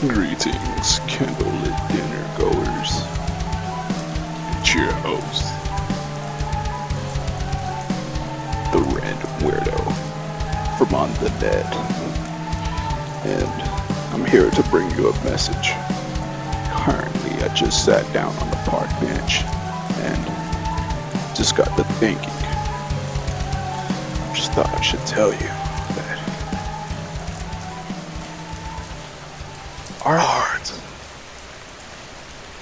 Greetings, candlelit dinner goers. It's your host, the random weirdo from on the net, and I'm here to bring you a message. Currently, I just sat down on the park bench and just got to thinking. Just thought I should tell you that art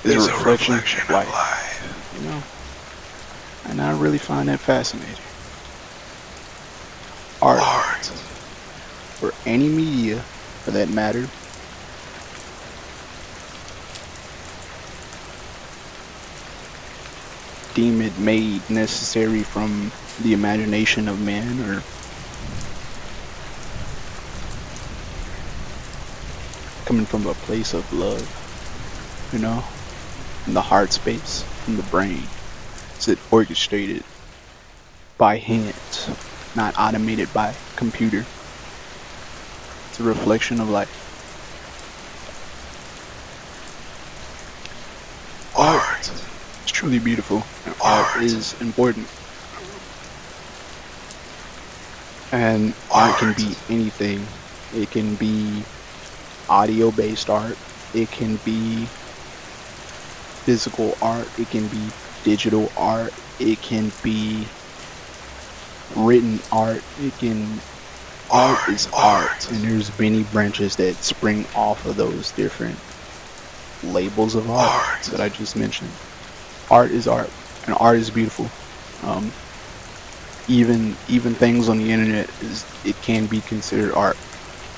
is a reflection of life, you know? And I really find that fascinating. Art, or any media for that matter, deem it made necessary from the imagination of man, or coming from a place of love, you know, in the heart space, in the brain. Is it orchestrated by hand, not automated by computer? It's a reflection of life. Art is truly beautiful, and art is important. And art can be anything. It can be audio-based art. It can be physical art. It can be digital art. It can be written art. Art is art, and there's many branches that spring off of those different labels of art that I just mentioned. Art is art, and art is beautiful. Even things on the internet it can be considered art.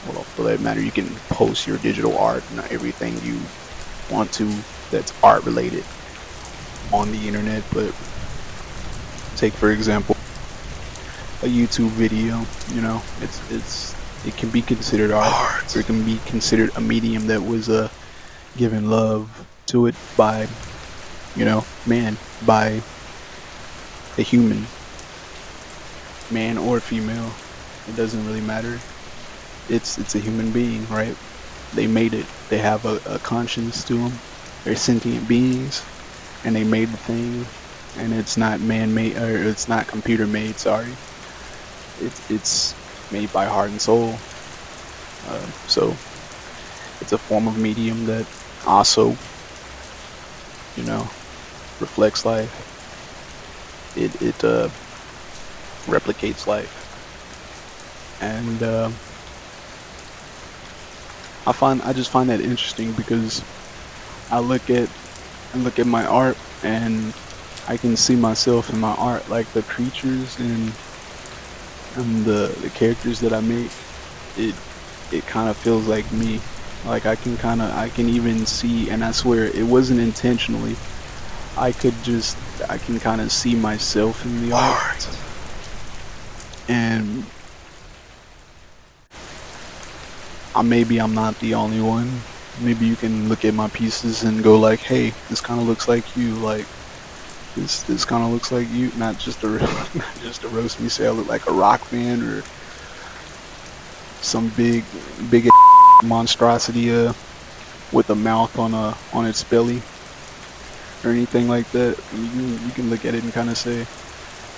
Well, for that matter, you can post your digital art and everything you want to that's art related on the internet. But take for example a YouTube video. You know, it can be considered art. Or it can be considered a medium that was given love to it by, you know, man, by a human, man or female. It doesn't really matter. It's a human being, right? They made it. They have a conscience to them. They're sentient beings, and they made the thing, and it's not man-made, or it's not computer-made. Sorry, it's made by heart and soul. So it's a form of medium that also, you know, reflects life. It replicates life, and I just find that interesting because I look at my art and I can see myself in my art, like the creatures and the characters that I make. It kind of feels like me. Like I can even see, and I swear it wasn't intentionally. I can kind of see myself in the art. And maybe I'm not the only one. Maybe you can look at my pieces and go like, hey, this kind of looks like you. Like this kind of looks like you. Not just to roast me, say I look like a rock band or some big monstrosity with a mouth on its belly or anything like that. You can look at it and kind of say,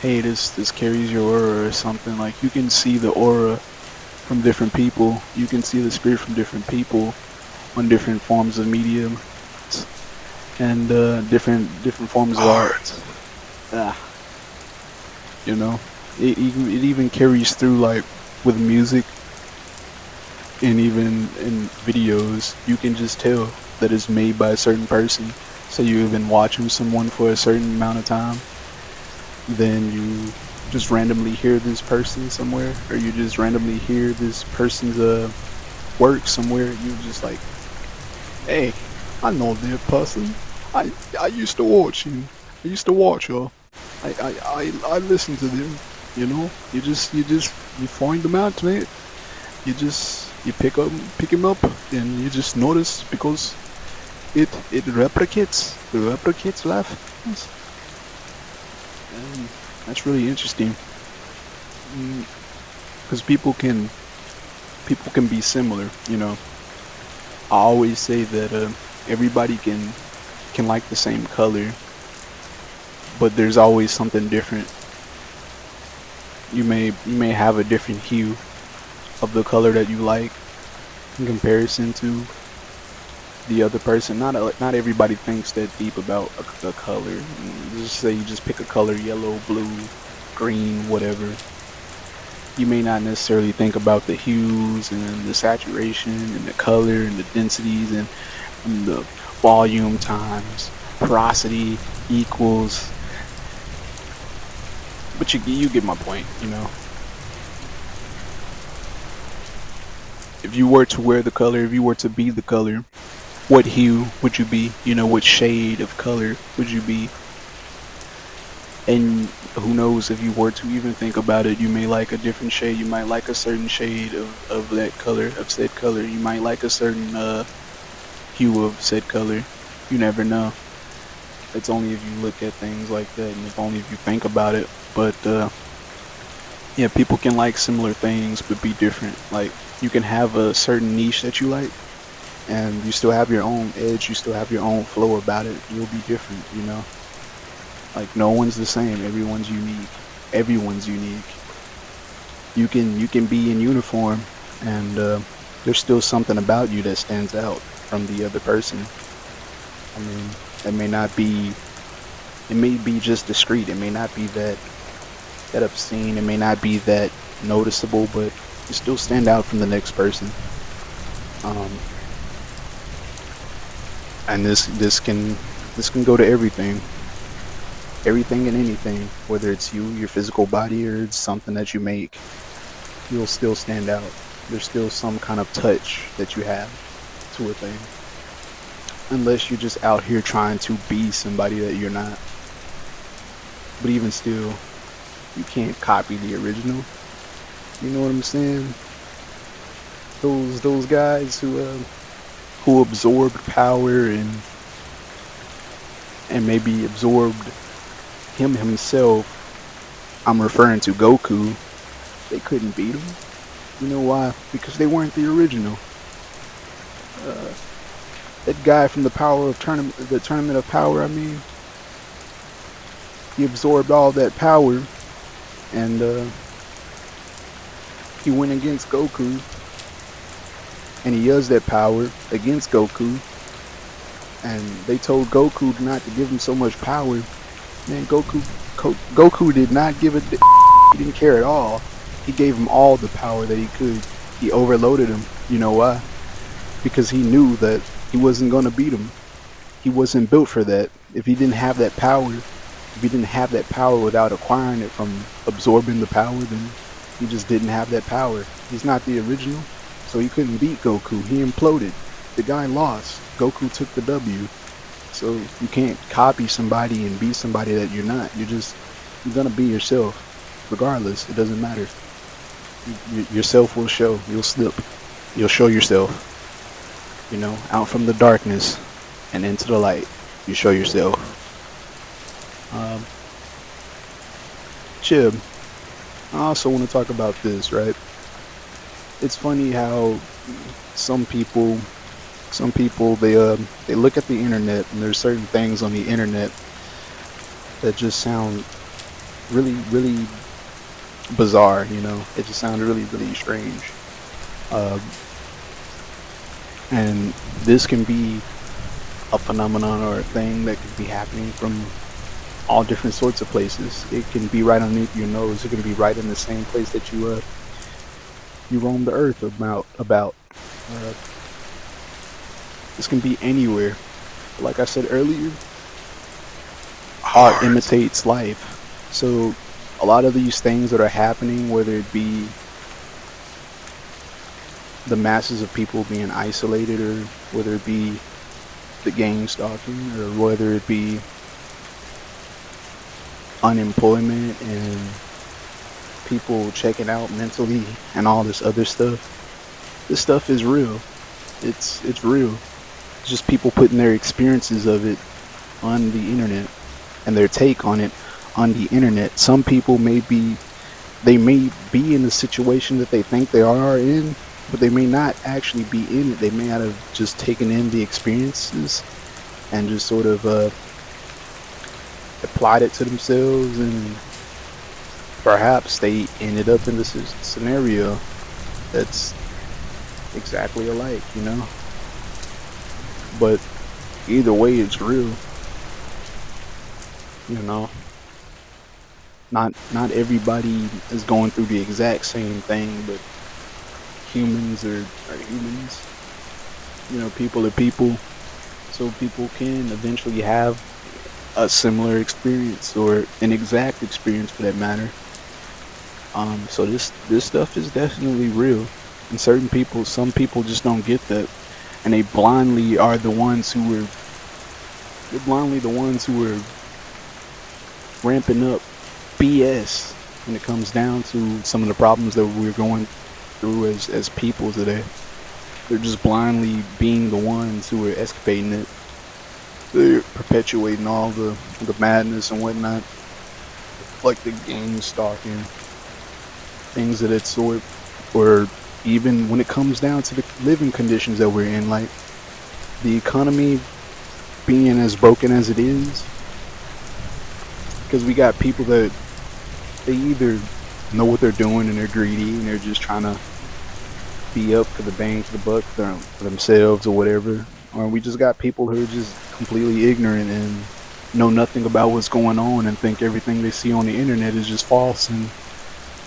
hey, this carries your aura or something. Like, you can see the aura from different people. You can see the spirit from different people on different forms of medium and different forms of art. You know, it even carries through, like with music and even in videos. You can just tell that it's made by a certain person. So you've been watching someone for a certain amount of time, then you just randomly hear this person somewhere, or you just randomly hear this person's work somewhere. You just like, hey, I know that person. I used to watch him. I used to watch her. I listen to them. You know, you find them out, man. You pick him up, and you just notice because it replicates life. And that's really interesting, because people can be similar, you know. I always say that everybody can like the same color, but there's always something different. You may have a different hue of the color that you like in comparison to the other person. Not everybody thinks that deep about a color. Just say you just pick a color, yellow, blue, green, whatever. You may not necessarily think about the hues and the saturation and the color and the densities and the volume times porosity equals. But you get my point. If you were to wear the color, if you were to be the color, what hue would you be? What shade of color would you be? And who knows, if you were to even think about it, you may like a different shade. You might like a certain shade of that color, of said color. You might like a certain hue of said color. You never know. It's only if you look at things like that, and if only if you think about it. But yeah, people can like similar things but be different. Like, you can have a certain niche that you like, and you still have your own edge. You still have your own flow about it. You'll be different. Like, no one's the same. Everyone's unique. Everyone's unique. You can be in uniform, and there's still something about you that stands out from the other person. I mean, it may not be. It may be just discreet. It may not be that obscene. It may not be that noticeable, but you still stand out from the next person. Um, and this can go to everything and anything, whether it's you, your physical body, or it's something that you make. You'll still stand out. There's still some kind of touch that you have to a thing, unless you're just out here trying to be somebody that you're not. But even still, you can't copy the original. You know what I'm saying? Those guys who absorbed power and maybe absorbed him himself. I'm referring to Goku. They couldn't beat him. You know why? Because they weren't the original. Uh, that guy from the tournament of power. I mean, he absorbed all that power, and he went against Goku, and he used that power against Goku. And they told Goku not to give him so much power. Man, Goku did not give it. He didn't care at all. He gave him all the power that he could. He overloaded him. You know why? Because he knew that he wasn't gonna beat him. He wasn't built for that. If he didn't have that power, if he didn't have that power without acquiring it from absorbing the power, then he just didn't have that power. He's not the original, so he couldn't beat Goku. He imploded. The guy lost. Goku took the W. So you can't copy somebody and be somebody that you're not. You're gonna be yourself, regardless. It doesn't matter. Yourself will show. You'll slip. You'll show yourself. Out from the darkness and into the light. You show yourself. Um, Chib, I also want to talk about this, right? It's funny how some people, they look at the internet, and there's certain things on the internet that just sound really, really bizarre. It just sounded really, really strange. Uh, and this can be a phenomenon or a thing that could be happening from all different sorts of places. It can be right underneath your nose. It can be right in the same place that you roam the earth about. Uh, this can be anywhere. Like I said earlier, art imitates life. So a lot of these things that are happening, whether it be the masses of people being isolated, or whether it be the gang stalking, or whether it be unemployment and people checking out mentally and all this other stuff. This stuff is real. It's real. It's just people putting their experiences of it on the internet and their take on it on the internet. Some people they may be in the situation that they think they are in, but they may not actually be in it. They may not have just taken in the experiences and just sort of applied it to themselves, and perhaps they ended up in this scenario that's exactly alike, you know? But either way, it's real, you know? Not everybody is going through the exact same thing, but humans are humans. You know, people are people, so people can eventually have a similar experience or an exact experience for that matter. So this stuff is definitely real, and some people just don't get that, and they blindly are the ones who are they're blindly the ones who are ramping up BS when it comes down to some of the problems that we're going through as people today. They're just blindly being the ones who are escaping it. They're perpetuating all the madness and whatnot, like the gang stalking, things of that sort, or even when it comes down to the living conditions that we're in, like the economy being as broken as it is, because we got people that they either know what they're doing and they're greedy and they're just trying to be up for the bang for the buck for themselves or whatever, or we just got people who are just completely ignorant and know nothing about what's going on and think everything they see on the internet is just false, and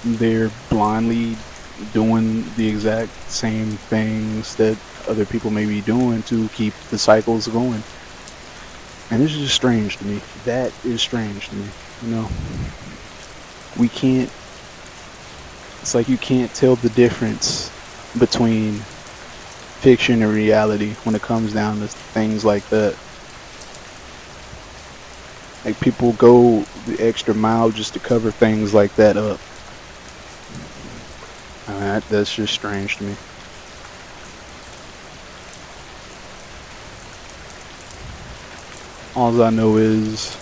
they're blindly doing the exact same things that other people may be doing to keep the cycles going. And this is just strange to me. That is strange to me. You know, we can't, it's like you can't tell the difference between fiction and reality when it comes down to things like that. Like, people go the extra mile just to cover things like that up. That's just strange to me. All I know is,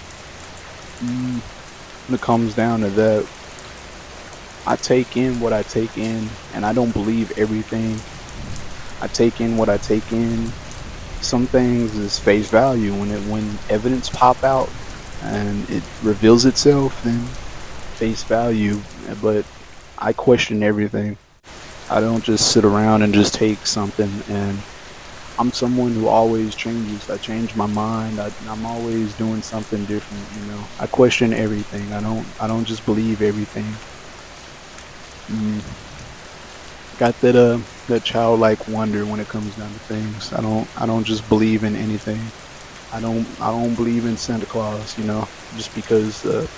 when it comes down to that, I take in what I take in, and I don't believe everything. I take in what I take in. Some things is face value. When evidence pop out and it reveals itself, then face value. But I question everything. I don't just sit around and just take something. And I'm someone who always changes. I change my mind. I'm always doing something different. You know, I question everything. I don't just believe everything. Got that childlike wonder when it comes down to things. I don't just believe in anything. I don't believe in Santa Claus. You know, just because a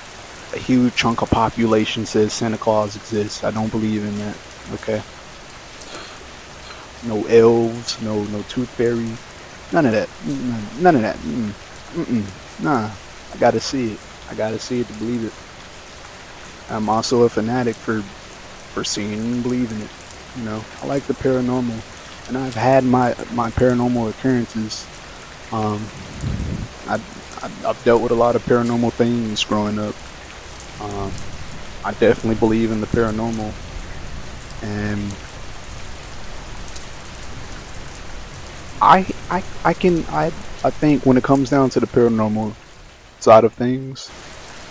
huge chunk of population says Santa Claus exists, I don't believe in that. Okay. No elves, no tooth fairy, none of that. None of that. Nah, I gotta see it. I gotta see it to believe it. I'm also a fanatic for seeing and believing it. You know, I like the paranormal, and I've had my paranormal occurrences. Um, I've dealt with a lot of paranormal things growing up. Um, I definitely believe in the paranormal, and I think when it comes down to the paranormal side of things,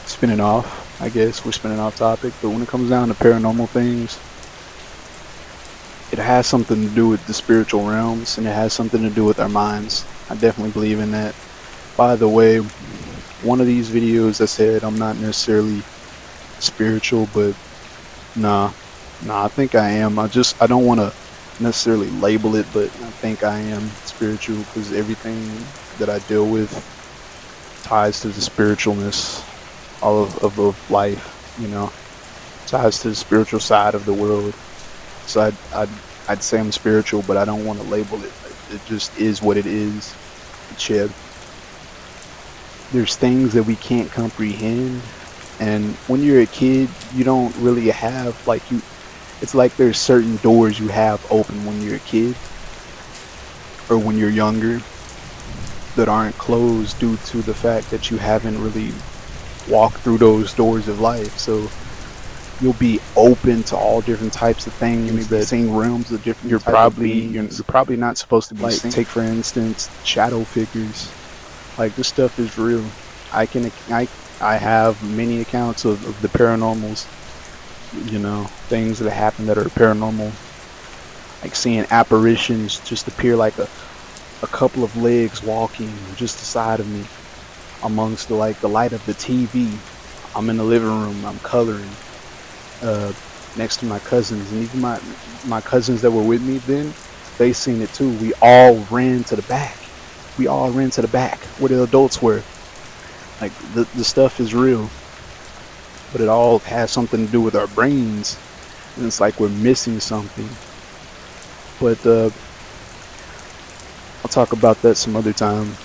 spinning off, I guess we're spinning off topic, but when it comes down to paranormal things, it has something to do with the spiritual realms, and it has something to do with our minds. I definitely believe in that. By the way, one of these videos I said I'm not necessarily spiritual, but nah, I think I am. I don't want to necessarily label it, but I think I am spiritual because everything that I deal with ties to the spiritualness of life, you know, ties to the spiritual side of the world. So I'd say I'm spiritual, but I don't want to label it. It just is what it is. Yeah. There's things that we can't comprehend, and when you're a kid, you don't really have like you. It's like there's certain doors you have open when you're a kid or when you're younger that aren't closed due to the fact that you haven't really walked through those doors of life. So you'll be open to all different types of things that seeing realms of different you're type of probably not supposed to be like seeing. take for instance shadow figures. Like this stuff is real. I have many accounts of the paranormals, you know, things that happen that are paranormal, like seeing apparitions just appear like a couple of legs walking just aside of me amongst the light of the TV. I'm in the living room, I'm coloring next to my cousins, and even my cousins that were with me then, they seen it too. We all ran to the back. We all ran to the back where the adults were. Like the stuff is real, but it all has something to do with our brains, and it's like we're missing something. But I'll talk about that some other time.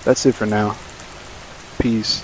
That's it for now. Peace.